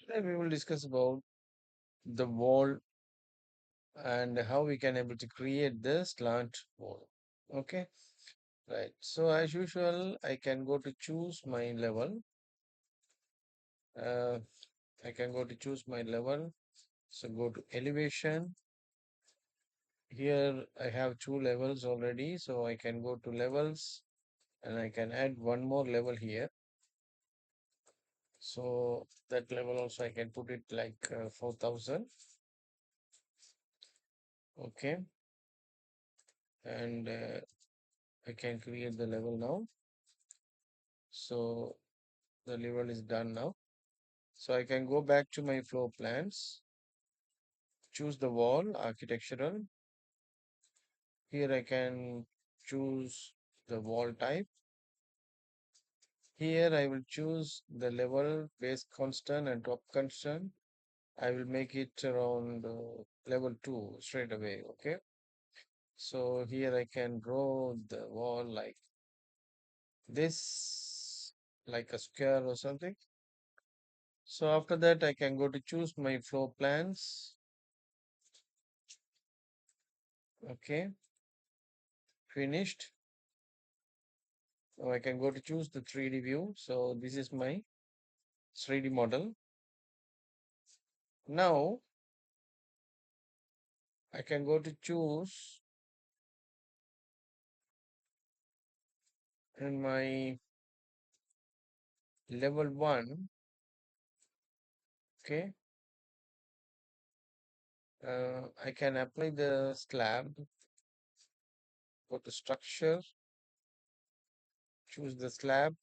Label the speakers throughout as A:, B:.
A: Then we will discuss about the wall and how we can able to create the slant wall. Okay, right. So as usual, I can go to choose my level. Uh, I can go to choose my level. So go to elevation. Here I have two levels already. So I can go to levels and I can add one more level here. So that level also I can put it like 4000. Okay. And I can create the level now. So the level is done now. So I can go back to my floor plans, choose the wall, architectural. Here I can choose the wall type. Here I will choose the level, base constant and top constant. I will make it around level 2 straight away. Okay. So here I can draw the wall like this, like a square or something. So after that, I can go to choose my floor plans. Okay, finished. Now I can go to choose the 3D view. So this is my 3D model. Now I can go to choose in my level 1. Okay, I can apply the slab, go to structure, choose the slab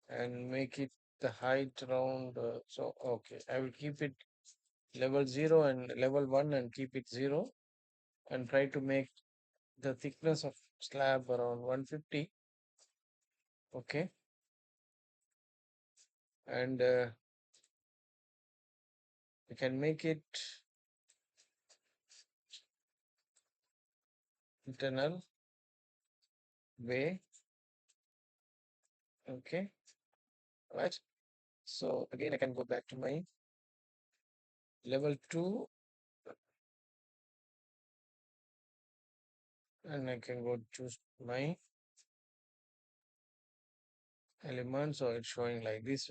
A: and make it the height around. So okay, I will keep it level 0 and level 1 and keep it 0 and try to make the thickness of slab around 150. Okay, and I can make it internal way. Okay, right. So again I can go back to my level 2 and I can go choose my element, so it's showing like this.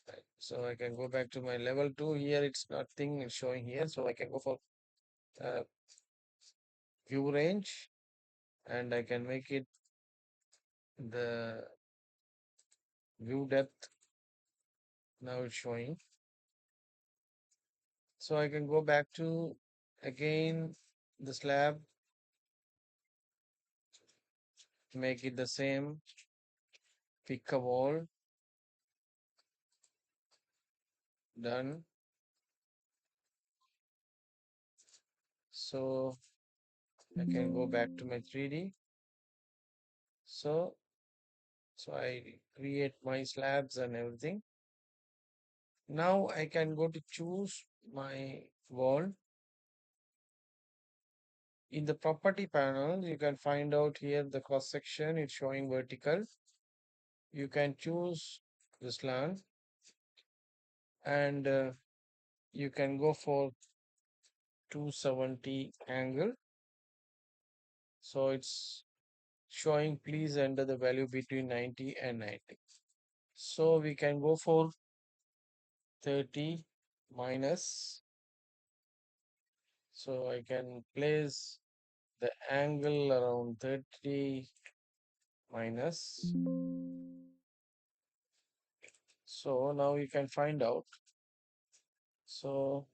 A: Right. So I can go back to my level 2. Here it's nothing, it's showing here, so I can go for uh, view range and I can make it the view depth. Now it's showing. So I can go back to again the slab, make it the same, pick a wall, done. So I can go back to my 3D. So I create my slabs and everything. Now I can go to choose my wall. In the property panel, you can find out here the cross section, it's showing vertical. You can choose the slant and you can go for 270 angle. So it's showing please enter the value between 90 and 90. So we can go for 30 minus. So I can place the angle around 30 minus. So now you can find out. So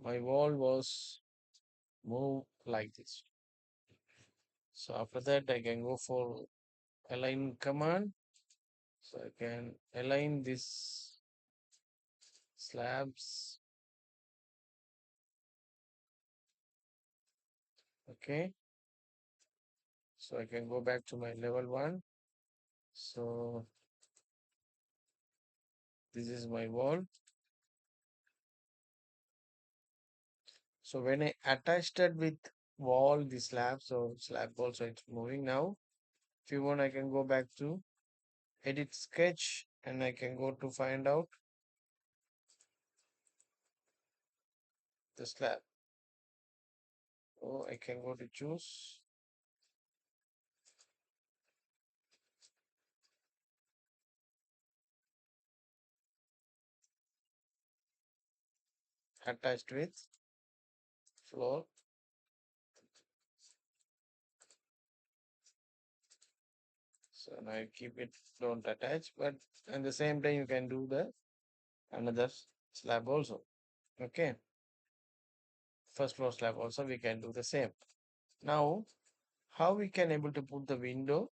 A: my wall was moved like this. So after that I can go for align command. So I can align this slabs. Okay. So I can go back to my level 1. So this is my wall. So when I attached it with wall, the slab, so slab also it's moving now. If you want, I can go back to edit sketch and I can go to find out the slab. So I can go to choose, attached with floor. So now you keep it, don't attach, but at the same time you can do the another slab also. Okay, first floor slab also we can do the same. Now, how we can able to put the window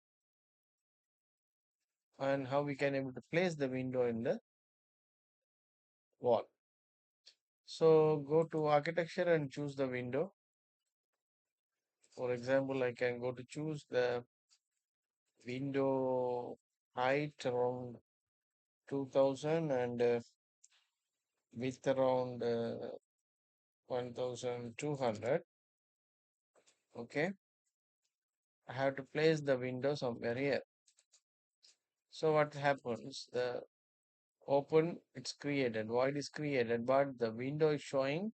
A: and how we can able to place the window in the wall. So go to architecture and choose the window. For example, I can go to choose the window height around 2000 and width around 1200. Okay, I have to place the window somewhere here. So what happens? The open it's created, void is created, but the window is showing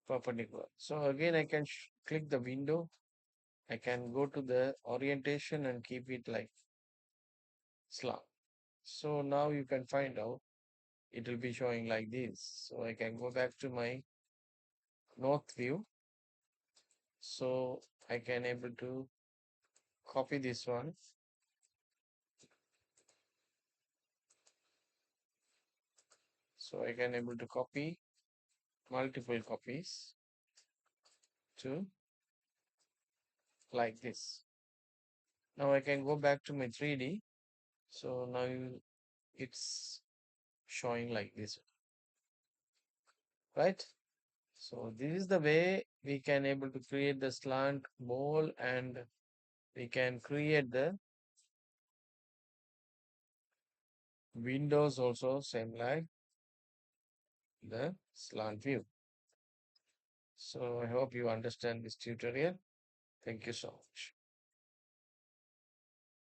A: perpendicular. So again, I can click the window. I can go to the orientation and keep it like slant. So now you can find out it will be showing like this. So I can go back to my north view. So I can able to copy this one. So I can able to copy multiple copies to like this. Now I can go back to my 3D. So now it's showing like this, right? So this is the way we can able to create the slant mole, and we can create the windows also same like the slant view. So I hope you understand this tutorial. Thank you so much.